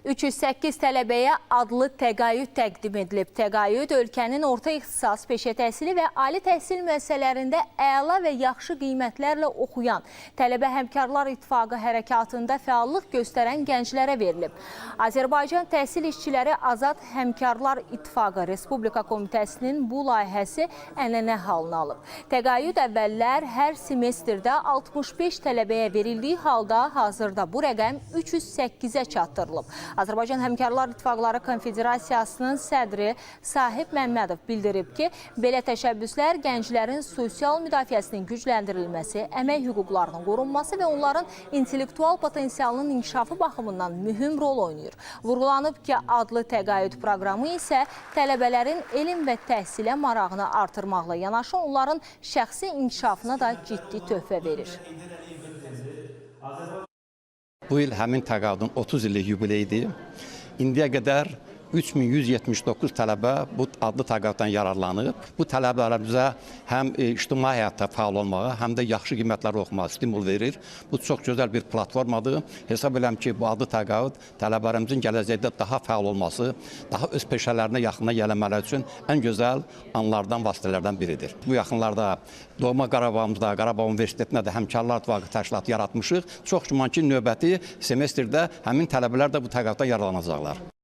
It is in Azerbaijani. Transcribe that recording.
308 tələbəyə adlı təqaüd təqdim edilib. Təqaüd ölkənin orta ixtisas, peşə təhsili və ali təhsil müəssisələrində əla və yaxşı qiymətlərlə oxuyan Tələbə Həmkarlar İttifaqı hərəkatında fəallıq göstərən gənclərə verilib. Azərbaycan Təhsil İşçiləri Azad Həmkarlar İttifaqı Respublika Komitəsinin bu layihəsi ənənə halını alıb. Təqaüd əvvəllər hər semestrdə 65 tələbəyə verildiyi halda hazırda bu rəqəm 308-ə çatdırılıb. Azərbaycan Həmkarlar İttifaqları Konfederasiyasının sədri Sahib Məmmədov bildirib ki, belə təşəbbüslər gənclərin sosial müdafiəsinin gücləndirilməsi, əmək hüquqlarının qorunması və onların intellektual potensialının inkişafı baxımından mühüm rol oynayır. Vurğulanıb ki, adlı təqaüd proqramı isə tələbələrin elm və təhsilə marağını artırmaqla yanaşı onların şəxsi inkişafına da ciddi töhfə verir. Bu il həmin təqaüdün 30 illik yubileyidir. İndiyə qədər 3179 tələbə bu adlı təqaüddən yararlanıb. Bu tələbələrimizə həm ictimai həyatda fəal olmağa, həm də yaxşı qiymətlər oxumağa stimul verir. Bu çox gözəl bir platformadır. Hesab edirəm ki, bu adlı təqaüd tələbələrimizin gələcəkdə daha fəal olması, daha öz peşələrinə yaxına gəlmələri üçün ən gözəl anlardan, vasitələrdən biridir. Bu yaxınlarda Doğma Qarabağımızda, Qarabağ Universitetində də Həmkarlar İttifaqı təşkilatı yaratmışıq. Çox güman ki, növbəti semestrdə həmin tələbələr də bu təqaüddən yararlanacaqlar.